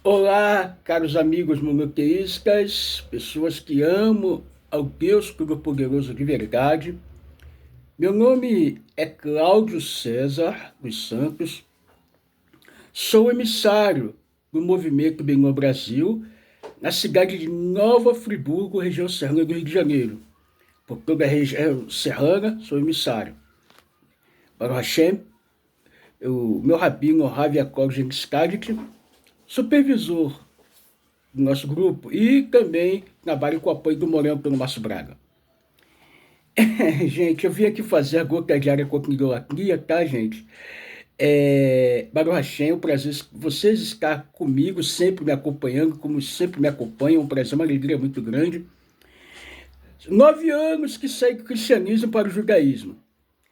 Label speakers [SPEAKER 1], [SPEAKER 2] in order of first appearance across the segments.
[SPEAKER 1] Olá, caros amigos monoteístas, pessoas que amam ao Deus Todo-Poderoso de verdade. Meu nome é Cláudio César dos Santos, sou emissário do Movimento Bem no Brasil, na cidade de Nova Friburgo, região serrana do Rio de Janeiro. Por toda a região serrana, sou emissário. Baruch Hashem, meu rabino Rav Yaakov Gengiskadik, supervisor do nosso grupo e também trabalho com o apoio do Moreno pelo Márcio Braga. Gente, eu vim aqui fazer a gota diária contra a idolatria, tá, gente? Baruch Hashem, é um prazer vocês estar comigo, sempre me acompanhando, como sempre me acompanham, um prazer, uma alegria muito grande. 9 anos que saí do cristianismo para o judaísmo.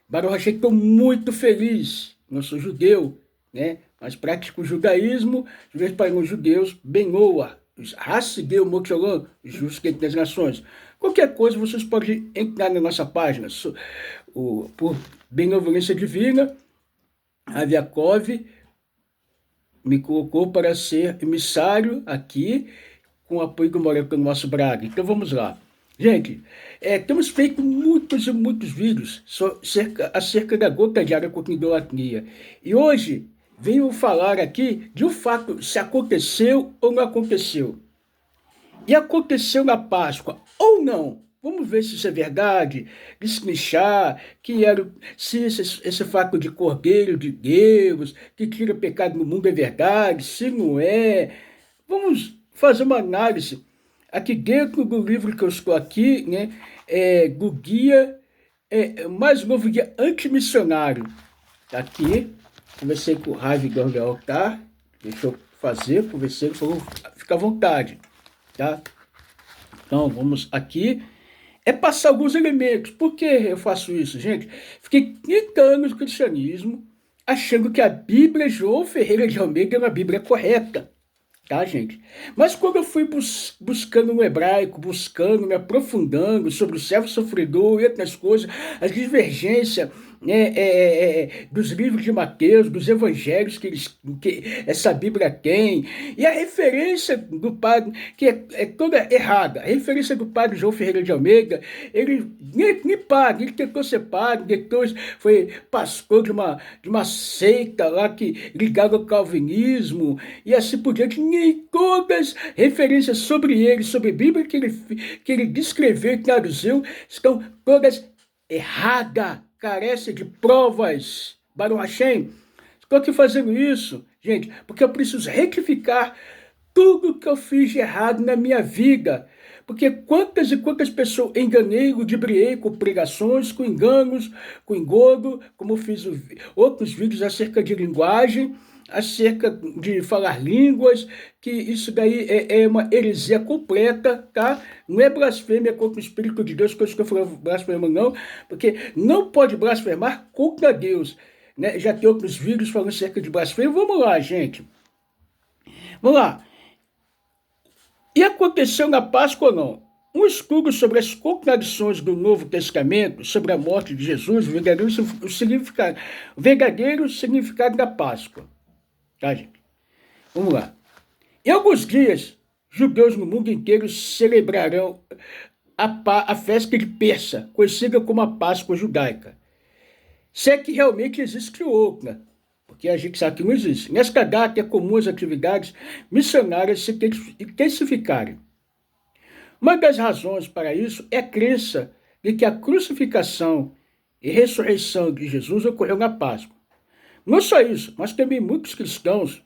[SPEAKER 1] Baruch Hashem, estou muito feliz. Não sou judeu, né? Mas pratico o judaísmo, judeus para os judeus, Benoa, Hassideu Moksholam, justos que das nações. Qualquer coisa, vocês podem entrar na nossa página, por benevolência divina, Rav Yaakov me colocou para ser emissário aqui, com o apoio do Moreno pelo Márcio Braga. Então vamos lá. Gente, temos feito muitos e muitos vídeos acerca da gota diária contra a idolatria. E hoje venho falar aqui de um fato, se aconteceu ou não aconteceu. E aconteceu na Páscoa ou não? Vamos ver se isso é verdade, destrinchar, se esse fato de Cordeiro de Deus, que tira pecado no mundo é verdade, se não é. Vamos fazer uma análise aqui dentro do livro que eu estou aqui, né, do guia, mais novo guia antimissionário. Tá aqui, conversei com o Ravi Gorgel, tá? Deixa eu fazer, conversei, ele falou, fica à vontade, tá? Então, vamos aqui, passar alguns elementos. Por que eu faço isso, gente? Fiquei 30 anos no cristianismo, achando que a Bíblia João Ferreira de Almeida é uma Bíblia correta. Tá, gente? Mas quando eu fui buscando no hebraico, buscando, me aprofundando sobre o servo sofredor e outras coisas, as divergências, né, dos livros de Mateus, dos evangelhos que essa Bíblia tem, e a referência do padre, que é toda errada, a referência do padre João Ferreira de Almeida, ele nem padre, ele tentou ser padre, depois foi pastor de uma seita lá que ligava ao calvinismo, e assim por diante, nem todas referências sobre ele, sobre a Bíblia que ele descreveu e traduziu, estão todas erradas, carecem de provas. Baruch Hashem, estou aqui fazendo isso, gente, porque eu preciso retificar tudo que eu fiz de errado na minha vida. Porque quantas e quantas pessoas enganei, ludibriei com pregações, com enganos, com engodo, como eu fiz outros vídeos acerca de linguagem, acerca de falar línguas, que isso daí é uma heresia completa, tá? Não é blasfêmia contra o Espírito de Deus, coisa que eu falo blasfêmia não, porque não pode blasfemar contra Deus, né? Já tem outros vídeos falando acerca de blasfêmia. Vamos lá, gente. Vamos lá. E aconteceu na Páscoa ou não? Um estudo sobre as contradições do Novo Testamento, sobre a morte de Jesus, o verdadeiro significado da Páscoa. Tá, gente? Vamos lá. Em alguns dias, judeus no mundo inteiro celebrarão a festa de Persa, conhecida como a Páscoa judaica. Se é que realmente existe outra, porque a gente sabe que não existe. Nesta data é comum as atividades missionárias se intensificarem. Uma das razões para isso é a crença de que a crucificação e ressurreição de Jesus ocorreu na Páscoa. Não só isso, mas também muitos cristãos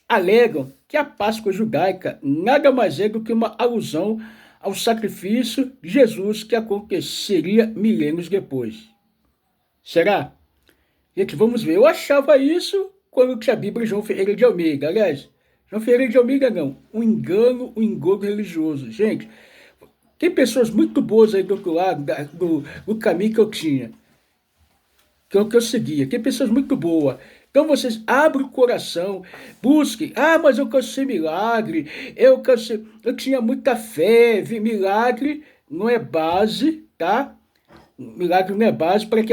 [SPEAKER 1] alegam que a Páscoa judaica nada mais é do que uma alusão ao sacrifício de Jesus que aconteceria milênios depois. Será? Gente, vamos ver. Eu achava isso quando tinha a Bíblia João Ferreira de Almeida. Aliás, João Ferreira de Almeida não. Um engano, um engodo religioso. Gente, tem pessoas muito boas aí do outro lado do caminho que eu tinha, que é o que eu seguia. Tem pessoas muito boas. Então vocês abrem o coração, busquem. Ah, mas eu cansei milagre, eu tinha muita fé. Milagre não é base, tá? Milagre não é base para que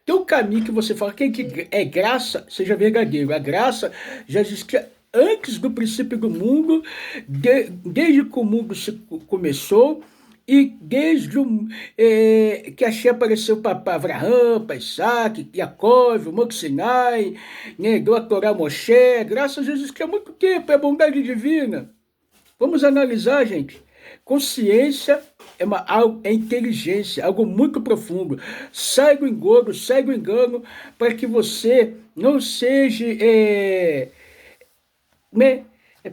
[SPEAKER 1] teu caminho que você fala que é graça seja verdadeiro. A graça já existia antes do princípio do mundo, desde que o mundo começou, e desde que Hashem apareceu para Avraham, para Isaac, Yaakov, o Monte Sinai, né, deu a Torá a Moshe, graças a Jesus, que há muito tempo, é bondade divina. Vamos analisar, gente. Consciência é inteligência, algo muito profundo. Sai do engano, para que você não seja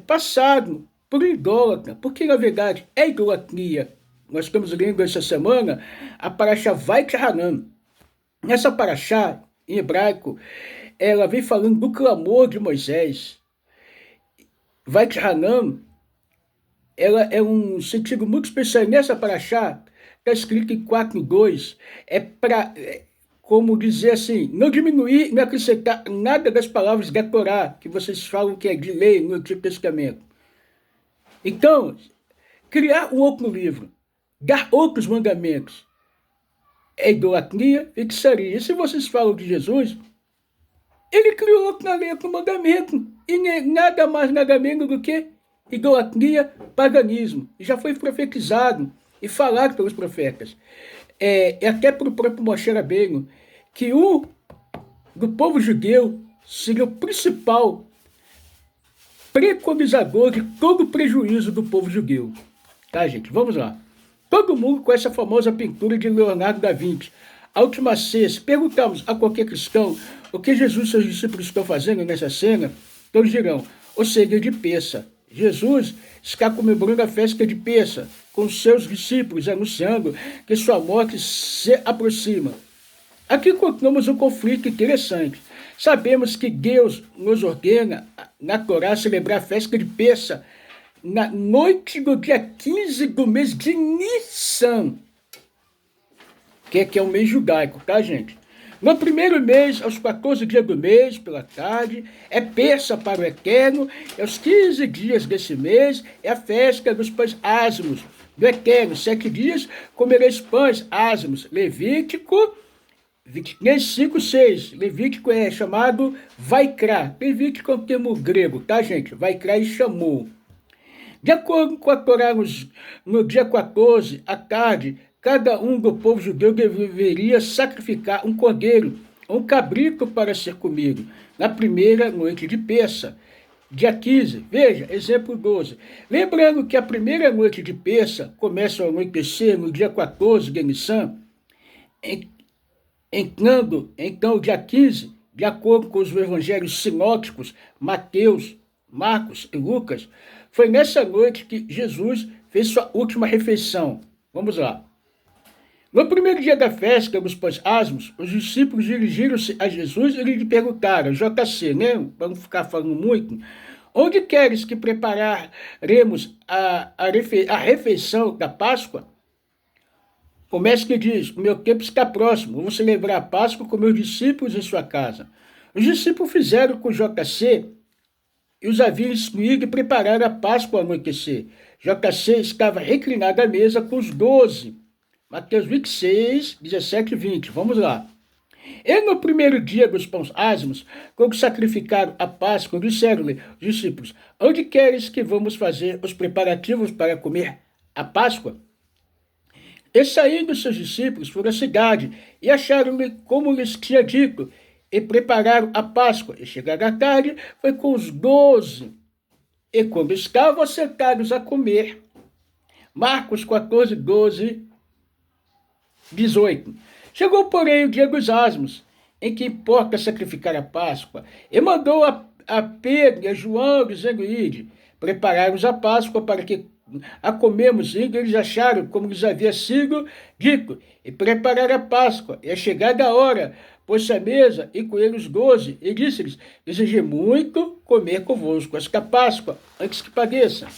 [SPEAKER 1] passado por idólatra, porque na verdade é idolatria. Nós estamos lendo essa semana a paraxá Vaikra-Hanan. Nessa paraxá, em hebraico, ela vem falando do clamor de Moisés. Vaikra-Hanan, ela é um sentido muito especial. Nessa paraxá, está escrito em 4:2, é para, como dizer assim, não diminuir, não acrescentar nada das palavras da Torá, que vocês falam que é de lei no Antigo Testamento. Então, criar um outro livro, dar outros mandamentos, é idolatria, feitiçaria. E se vocês falam de Jesus, ele criou outro mandamento, e nada mais, nada menos do que idolatria, paganismo. E já foi profetizado e falado pelos profetas. Até para o próprio Moshe Rabbeinu, que do povo judeu seria o principal preconizador de todo o prejuízo do povo judeu. Tá, gente? Vamos lá. Todo mundo conhece a famosa pintura de Leonardo da Vinci, A Última Ceia. Se perguntarmos a qualquer cristão o que Jesus e seus discípulos estão fazendo nessa cena, todos dirão, o segredo de Pessa. Jesus está comemorando a festa de Pessa com seus discípulos, anunciando que sua morte se aproxima. Aqui encontramos um conflito interessante. Sabemos que Deus nos ordena, na Torá, celebrar a festa de Pessa na noite do dia 15 do mês de Nissan, que é o mês judaico, tá, gente? No primeiro mês, aos 14 dias do mês, pela tarde, é Pessa para o Eterno, e aos 15 dias desse mês é a festa dos pães ázimos do Eterno. 7 dias comereis pães ázimos. Levítico 5:6. Levítico é chamado Vaikra. Levítico é um termo grego, tá, gente? Vaikra e chamou. De acordo com a Torá, no dia 14, à tarde, cada um do povo judeu deveria sacrificar um cordeiro, um cabrito para ser comido, na primeira noite de Pessa, dia 15. Veja, exemplo 12. Lembrando que a primeira noite de Pessa começa ao anoitecer no dia 14 de Nissan, entrando, então, dia 15, de acordo com os evangelhos sinóticos, Mateus, Marcos e Lucas, foi nessa noite que Jesus fez sua última refeição. Vamos lá. No primeiro dia da festa dos pães ázimos, os discípulos dirigiram-se a Jesus e lhe perguntaram, JC, né? Vamos ficar falando muito. Onde queres que prepararemos a refeição da Páscoa? O mestre diz, o meu tempo está próximo, vou celebrar a Páscoa com meus discípulos em sua casa. Os discípulos fizeram com JC e os haviam instruído e prepararam a Páscoa ao anoitecer. JC estava reclinado à mesa com os 12. Mateus 26, 17 e 20. Vamos lá. E no primeiro dia dos pães ázimos, quando sacrificaram a Páscoa, disseram-lhe os discípulos, onde queres que vamos fazer os preparativos para comer a Páscoa? E saindo seus discípulos foram à cidade e acharam-lhe como lhes tinha dito, e prepararam a Páscoa. E chegada a tarde, foi com os 12. E quando estavam sentados a comer, Marcos 14, 12, 18. Chegou, porém, o dia dos ázimos, em que importa sacrificar a Páscoa, e mandou a Pedro e a João, dizendo, ide, prepararam a Páscoa para que a comemos. E eles acharam como lhes havia sido dito, e prepararam a Páscoa. E a chegada a hora, pôs-se à mesa, e com eles 12, e disse-lhes, desejei muito comer convosco esta Páscoa, antes que padeça.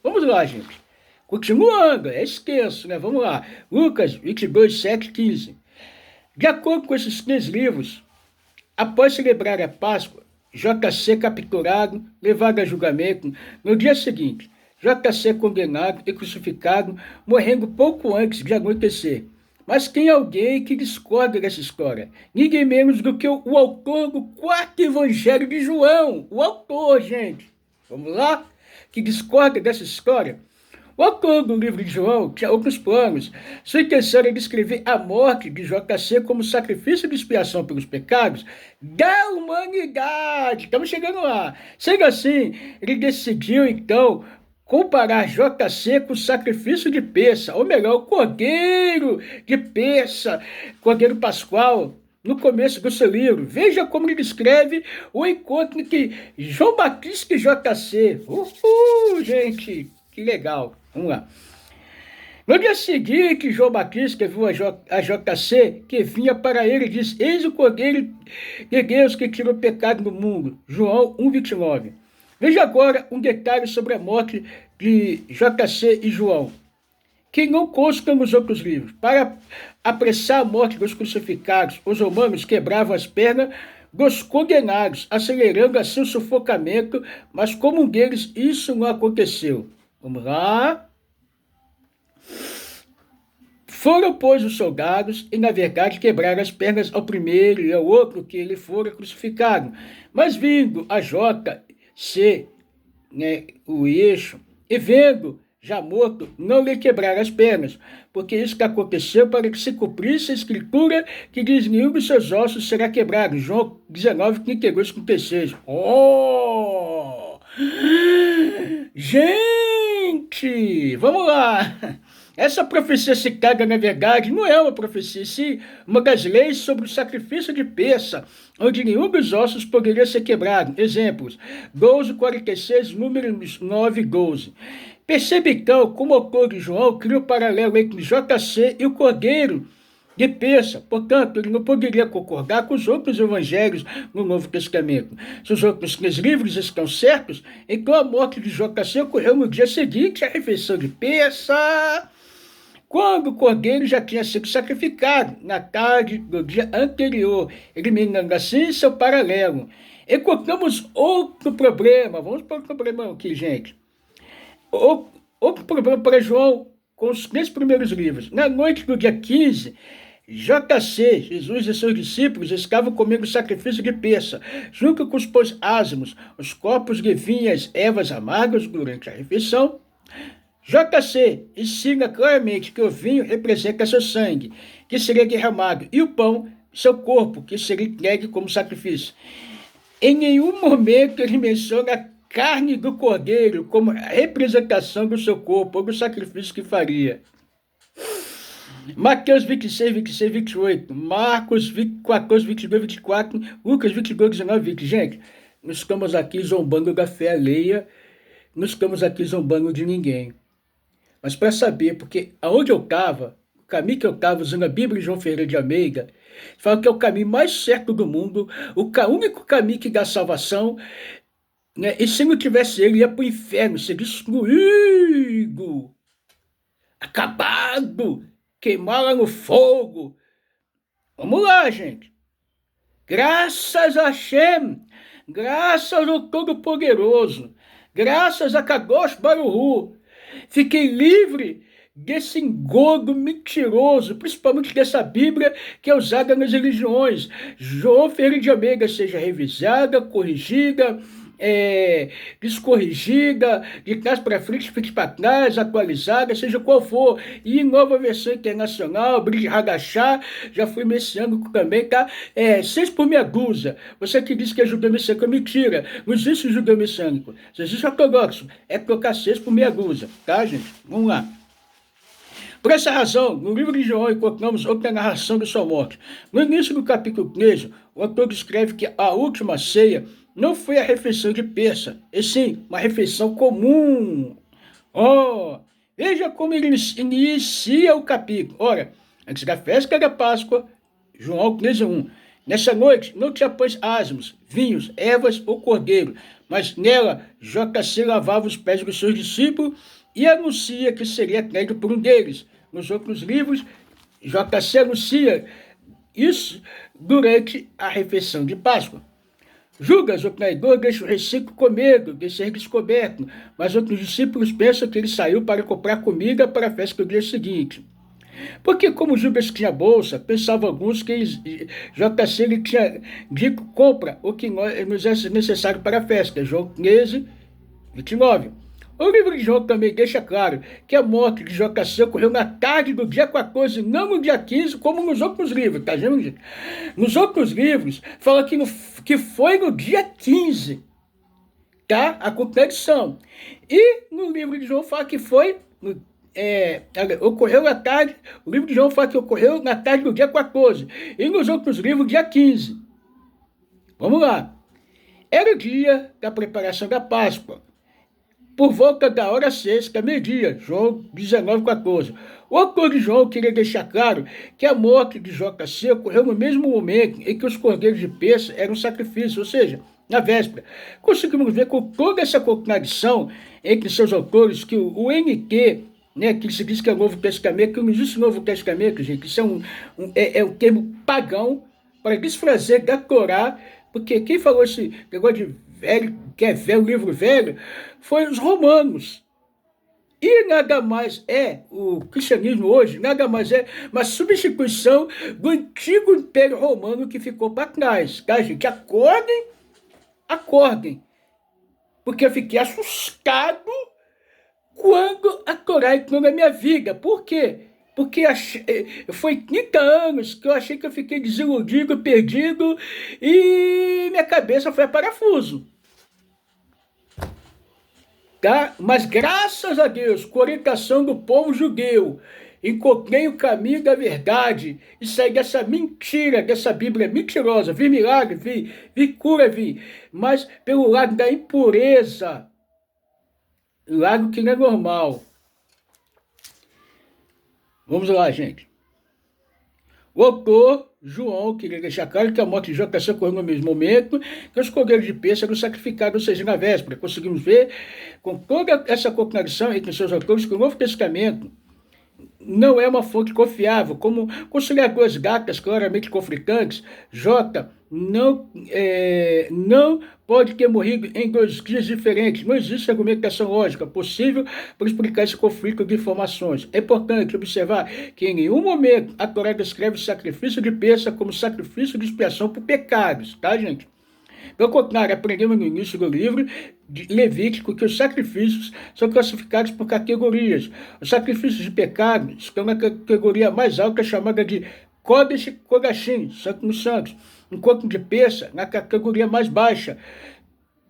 [SPEAKER 1] Vamos lá, gente. Continuando, é extenso, né? Vamos lá. Lucas 22, 7, 15. De acordo com esses 3 livros, após celebrar a Páscoa, JC capturado, levado a julgamento, no dia seguinte, JC condenado e crucificado, morrendo pouco antes de anoitecer. Mas tem alguém que discorda dessa história. Ninguém menos do que o autor do 4º Evangelho de João. O autor, gente. vamos lá, que discorda dessa história. O autor do livro de João tinha outros planos. Sua intenção era descrever a morte de JC como sacrifício de expiação pelos pecados da humanidade. Estamos chegando lá. Sendo assim, ele decidiu, então, comparar JC com o sacrifício de peça, ou melhor, o cordeiro de peça, cordeiro pascual, no começo do seu livro. Veja como ele descreve o encontro entre João Batista e JC. Gente, que legal. Vamos lá. No dia seguinte, João Batista viu a JC que vinha para ele e disse: eis o cordeiro de Deus que tirou o pecado do mundo. João 1,29. Veja agora um detalhe sobre a morte de JC e João, que não consta nos outros livros. Para apressar a morte dos crucificados, os romanos quebravam as pernas dos condenados, acelerando assim o sufocamento, mas como um deles isso não aconteceu. Vamos lá. Foram, pois, os soldados e, na verdade, quebraram as pernas ao primeiro e ao outro que ele fora crucificado. Mas vindo a JC, o eixo, e vendo já morto, não lhe quebraram as pernas, porque isso que aconteceu para que se cumprisse a escritura que diz: nenhum dos seus ossos será quebrado. João 19, 32, 36. Oh! Gente, vamos lá. Essa profecia citada, na verdade, não é uma profecia, sim uma das leis sobre o sacrifício de peça, onde nenhum dos ossos poderia ser quebrado. Exemplos: 12, 46, números 9, 12. Percebe então como o autor de João cria o paralelo entre JC e o cordeiro de peça. Portanto, ele não poderia concordar com os outros evangelhos no Novo Testamento. Se os outros 3 livros estão certos, então a morte de JC ocorreu no dia seguinte à refeição de peça, quando o cordeiro já tinha sido sacrificado na tarde do dia anterior, eliminando assim seu paralelo. Encontramos outro problema. Vamos para o problema aqui, gente. Outro problema para João com os 3 primeiros livros. Na noite do dia 15, JC, Jesus e seus discípulos estavam comendo sacrifício de peça, junto com os pães ázimos, os corpos de vinhas, ervas amargas durante a refeição. JC ensina claramente que o vinho representa seu sangue, que seria derramado, e o pão, seu corpo, que seria entregue como sacrifício. Em nenhum momento ele menciona a carne do cordeiro como representação do seu corpo ou do sacrifício que faria. Mateus 26, 26, 28, Marcos 14, 22, 24, Lucas 22, 19, 20. Gente, nós estamos aqui zombando da fé alheia, não estamos aqui zombando de ninguém. Mas para saber, porque aonde eu estava, o caminho que eu estava, usando a Bíblia de João Ferreira de Almeida, fala que é o caminho mais certo do mundo, o único caminho que dá salvação, né? E se não tivesse ele, ia para o inferno, ser destruído, acabado, queimar lá no fogo. Vamos lá, gente. Graças a Hashem, graças ao Todo-Poderoso, graças a Kadosh Baruch, fiquei livre desse engodo mentiroso, principalmente dessa Bíblia que é usada nas religiões. João Ferreira de Almeida seja revisada, corrigida, descorrigida, de trás para frente, frente para trás, atualizada, seja qual for. E nova versão internacional, Brit Hadashah, já fui messiânico também, tá? 6 por meia dúzia. Você que diz que é judeu messiânico, é mentira. Não existe judeu messiânico. Se existe ortodoxo, é trocar 6 por meia dúzia, tá, gente? Vamos lá. Por essa razão, no livro de João encontramos outra narração de sua morte. No início do capítulo 13, o autor descreve que a última ceia não foi a refeição de peça, e sim uma refeição comum. Veja como ele inicia o capítulo. Ora, antes da festa da Páscoa, João 13:1. Nessa noite não tinha pães ázimos, vinhos, ervas ou cordeiro, mas nela JC lavava os pés dos seus discípulos e anuncia que seria entregue por um deles. Nos outros livros, JC anuncia isso durante a refeição de Páscoa. Judas, o traidor, deixa o discípulo com medo de ser descoberto, mas outros discípulos pensam que ele saiu para comprar comida para a festa do dia seguinte. Porque, como Judas tinha bolsa, pensavam alguns que JC ele tinha dito: compra o que nos é necessário para a festa. João 13, 29. O livro de João também deixa claro que a morte de Jocassi ocorreu na tarde do dia 14, não no dia 15, como nos outros livros, tá vendo, gente? Nos outros livros, fala que foi no dia 15, tá? A contradição. E no livro de João fala que foi, ocorreu na tarde, o livro de João fala que ocorreu na tarde do dia 14, e nos outros livros, dia 15. Vamos lá. Era o dia da preparação da Páscoa, por volta da hora sexta, meio-dia, João 19,14. O autor de João queria deixar claro que a morte de Jocassi ocorreu no mesmo momento em que os cordeiros de Pêssah eram sacrifícios, ou seja, na véspera. Conseguimos ver com toda essa contradição entre seus autores que o NT, né, que se diz que é o Novo Testamento, que não existe Novo Testamento, gente, isso é um termo pagão para desfazer da Torá, porque quem falou esse negócio de velho, que é velho, livro velho, foi os romanos. E nada mais o cristianismo hoje, nada mais é uma substituição do antigo Império Romano que ficou para trás, tá, gente? Acordem, porque eu fiquei assustado quando a Torá entrou na minha vida. Por quê? Porque foi 30 anos que eu achei que eu fiquei desiludido, perdido, e minha cabeça foi a parafuso. Tá? Mas graças a Deus, com a orientação do povo judeu, encontrei o caminho da verdade e saí dessa mentira, dessa Bíblia mentirosa. Vi milagre, vi cura, mas pelo lado da impureza, lado que não é normal. Vamos lá, gente. O autor, João, queria deixar claro que a morte de Jocassi ocorreu no mesmo momento que os cordeiros de Pêssah eram sacrificados, ou seja, na véspera. Conseguimos ver, com toda essa contradição entre seus autores, que o Novo Testamento não é uma fonte confiável, como conciliadores gatas claramente conflitantes. J não pode ter morrido em 2 dias diferentes. Não existe argumentação lógica possível para explicar esse conflito de informações. É importante observar que em nenhum momento a Torá descreve o sacrifício de Pêssah como sacrifício de expiação por pecados, tá, gente? Pelo contrário, aprendemos no início do livro de Levítico que os sacrifícios são classificados por categorias. Os sacrifícios de pecado estão na categoria mais alta, chamada de Kodesh Kodashim, Santo nos Santos, enquanto de Pêssah na categoria mais baixa,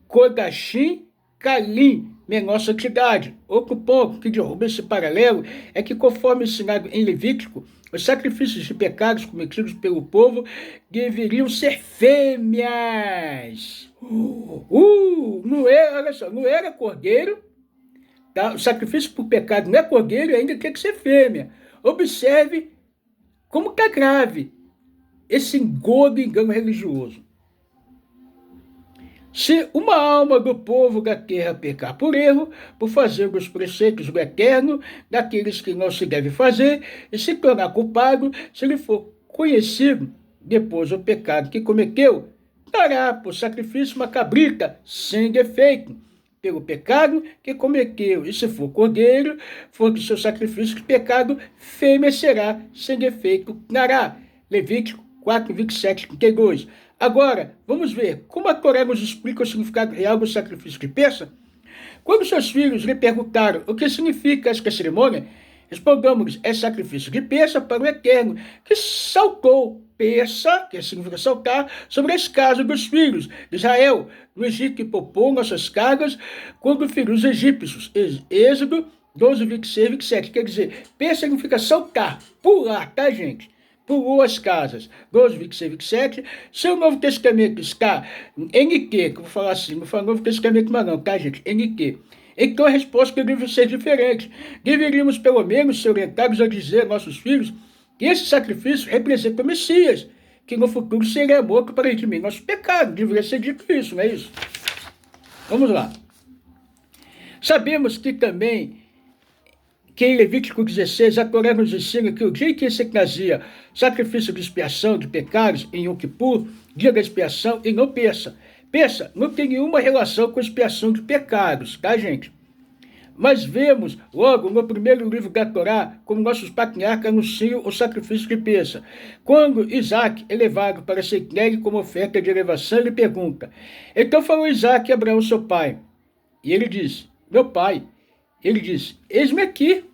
[SPEAKER 1] Kodashim Kalim, menor santidade. Outro ponto que derruba esse paralelo é que, conforme ensinado em Levítico, os sacrifícios de pecados cometidos pelo povo deveriam ser fêmeas. Olha só, não era cordeiro, tá? O sacrifício por pecado não é cordeiro e ainda tem que ser fêmea. Observe como está grave esse engodo e engano religioso. Se uma alma do povo da terra pecar por erro, por fazer os preceitos do Eterno, daqueles que não se deve fazer, e se tornar culpado, se ele for conhecido depois do pecado que cometeu, dará por sacrifício uma cabrita sem defeito, pelo pecado que cometeu, e se for cordeiro, for do seu sacrifício de pecado, fêmea será sem defeito, dará. Levítico 4, 27, 32. Agora, vamos ver como a Torá nos explica o significado real do sacrifício de Pêssah. Quando seus filhos lhe perguntaram o que significa esta cerimônia, respondamos-lhes, é sacrifício de Pêssah para o Eterno, que saltou Pêssah, que significa saltar, sobre as casas dos filhos de Israel, no Egito, e poupou nossas cargas quando feriu os egípcios. Êxodo 12, 26, 27. Quer dizer, Pêssah significa saltar, pular, tá, gente? Pulou as casas. 12, 26, 27. Seu Novo Testamento está NT, que eu vou falar assim, não falo Novo Testamento mas não, tá, gente? NT. Então a resposta deve ser diferente. Deveríamos, pelo menos, ser orientados a dizer a nossos filhos que esse sacrifício representa o Messias, que no futuro seria morto para redimir nosso pecado. Deveria ser dito isso, não é isso? Vamos lá. Sabemos que também que em Levítico 16, a Torá nos ensina que o dia em que se trazia sacrifício de expiação de pecados em Yom Kippur, dia da expiação, e não Pêssah. Pêssah não tem nenhuma relação com expiação de pecados, tá, gente? Mas vemos logo no primeiro livro da Torá como nossos patriarcas anunciam o sacrifício de Pêssah. Quando Isaac é levado para ser entregue como oferta de elevação, ele pergunta: então falou Isaac a Abraão, seu pai: E ele disse, meu pai. Ele disse, eis-me aqui,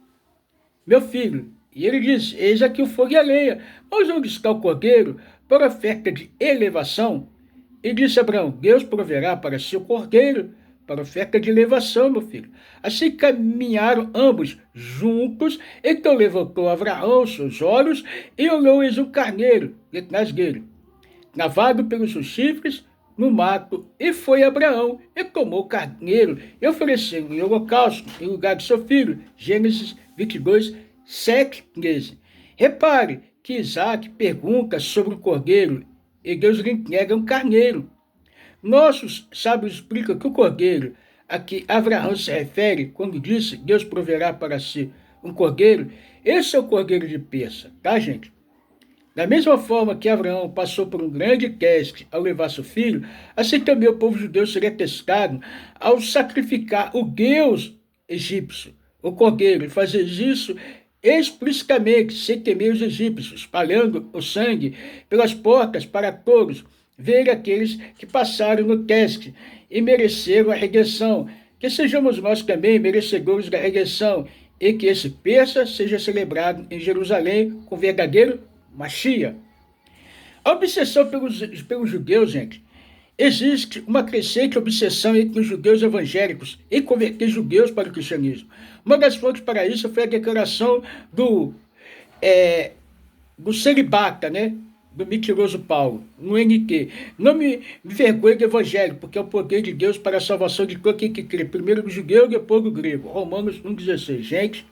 [SPEAKER 1] meu filho. E ele disse, eis aqui o fogo e a lenha. Mas onde está o cordeiro para oferta de elevação? E disse Abraão, Deus proverá para si o cordeiro para oferta de elevação, meu filho. Assim caminharam ambos juntos. Então levantou Abraão seus olhos e olhou eis um carneiro detrás dele, cravado pelos seus chifres no mato, e foi Abraão, e tomou o carneiro, e ofereceu em holocausto, em lugar de seu filho. Gênesis 22, 7, 13. Repare que Isaac pergunta sobre o cordeiro, e Deus lhe entrega um carneiro. Nossos sábios explicam que o cordeiro a que Abraão se refere, quando disse Deus proverá para si um cordeiro, esse é o cordeiro de peça, tá, gente? Da mesma forma que Abraão passou por um grande teste ao levar seu filho, assim também o povo judeu seria testado ao sacrificar o Deus egípcio, o cordeiro, e fazer isso explicitamente, sem temer os egípcios, espalhando o sangue pelas portas para todos verem aqueles que passaram no teste e mereceram a redenção. Que sejamos nós também merecedores da redenção e que esse Pêssar seja celebrado em Jerusalém com verdadeiro Mashiach. A obsessão pelos judeus, gente, existe uma crescente obsessão entre os judeus evangélicos em converter judeus para o cristianismo. Uma das fontes para isso foi a declaração do celibata, né? Do mentiroso Paulo, no NT. Não me vergonhe do evangelho, porque é o poder de Deus para a salvação de todo aquele que crê. Primeiro do judeu, depois do grego. Romanos 1,16. Gente,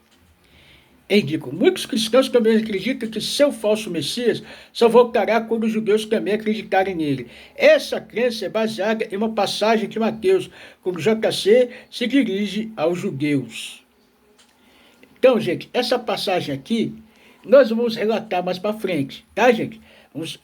[SPEAKER 1] indico. Muitos cristãos também acreditam que seu falso Messias só voltará quando os judeus também acreditarem nele. Essa crença é baseada em uma passagem de Mateus, quando JC se dirige aos judeus. Então, gente, essa passagem aqui, nós vamos relatar mais para frente, tá, gente?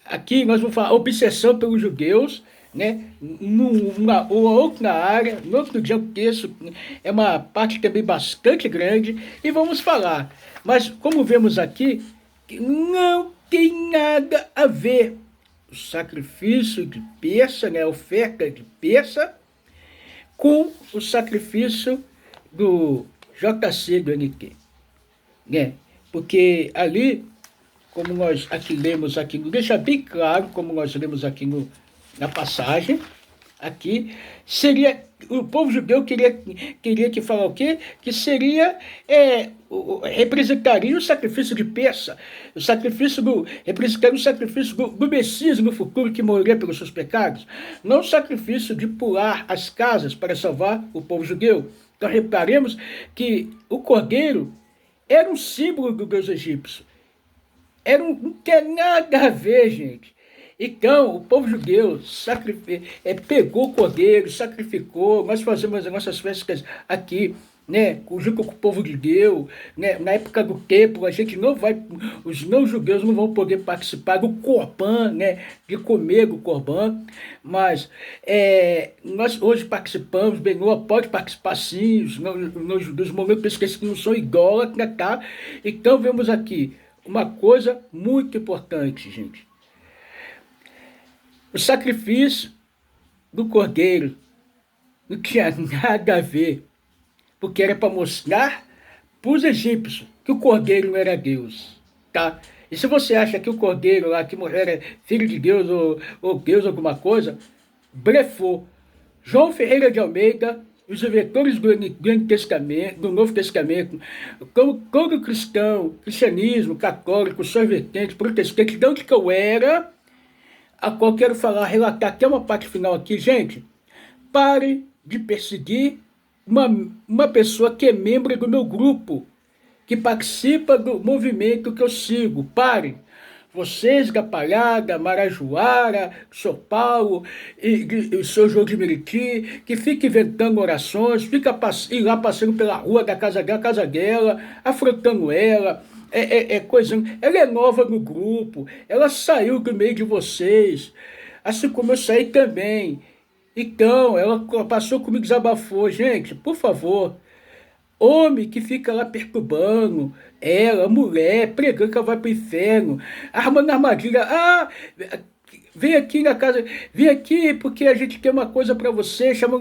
[SPEAKER 1] Aqui nós vamos falar obsessão pelos judeus, né? Numa outra área, no outro dia o texto é uma parte também bastante grande, e vamos falar. Mas como vemos aqui, que não tem nada a ver o sacrifício de Pêssar, né? A oferta de Pêssar, com o sacrifício do JC do NT, né? Porque ali, como nós aqui lemos aqui, deixa bem claro, como nós lemos aqui na passagem, aqui, seria, o povo judeu queria que falar o quê? Que seria, representaria o sacrifício de Pêssar, representaria o sacrifício do Messias no futuro que morreria pelos seus pecados, não o sacrifício de pular as casas para salvar o povo judeu. Então reparemos que o cordeiro era um símbolo do Deus egípcio. Não tem nada a ver, gente. Então, o povo judeu pegou o cordeiro, sacrificou. Nós fazemos as nossas festas aqui, né, junto com o povo judeu, né, na época do templo, a gente não vai, os não-judeus não vão poder participar do corban, né, de comer do corban, mas nós hoje participamos, Benoa pode participar sim, os não-judeus, no momento que não são idólatras, tá? Então, vemos aqui uma coisa muito importante, gente. O sacrifício do cordeiro não tinha nada a ver, porque era para mostrar para os egípcios que o cordeiro não era Deus, tá? E se você acha que o cordeiro lá que era filho de Deus ou Deus alguma coisa, blefou. João Ferreira de Almeida, os leitores do Antigo Testamento, do Novo Testamento, todo cristão, cristianismo, católico, suas vertentes, protestante, de onde que eu era, a qual quero falar, relatar até uma parte final aqui, gente. Pare de perseguir uma pessoa que é membro do meu grupo, que participa do movimento que eu sigo. Pare. Vocês da Palhada, Marajoara, São Paulo e o seu João de Meriti, que fica inventando orações, fica lá passando pela rua da casa dela, afrontando ela, coisa. Ela é nova no grupo, ela saiu do meio de vocês, assim como eu saí também. Então, ela passou comigo, desabafou. Gente, por favor, homem que fica lá perturbando ela, mulher, pregando que ela vai para o inferno, armando armadilha. vem aqui porque a gente tem uma coisa para você, chama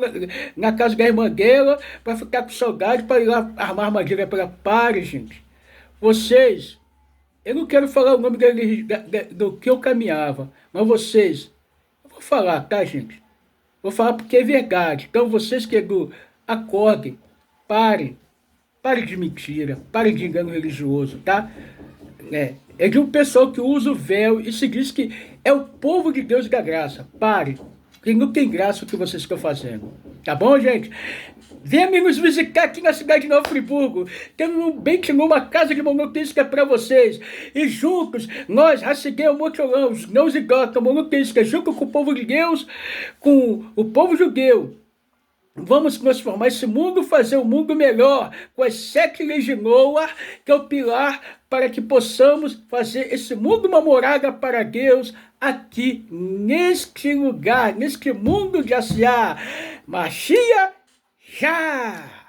[SPEAKER 1] na casa da irmã dela para ficar com saudade, para ir lá armar armadilha para ela. Pare, gente. Vocês, eu não quero falar o nome do que eu caminhava, mas vocês, eu vou falar, tá, gente? Vou falar porque é verdade. Então vocês que acordem, parem, parem de mentira, parem de engano religioso, tá? É de um pessoal que usa o véu e se diz que é o povo de Deus da graça. Pare, porque não tem graça o que vocês estão fazendo. Tá bom, gente? Venha nos visitar aqui na cidade de Nova Friburgo. Temos bem que uma casa de monoteística para vocês. E juntos, nós, Racegueu, Motiolão, os não zigotas, monoteística, junto com o povo de Deus, com o povo judeu, vamos transformar esse mundo, fazer o mundo melhor, com as 7 leis de Noa, que é o pilar para que possamos fazer esse mundo uma morada para Deus, aqui, neste lugar, neste mundo de Asiá. Machia já!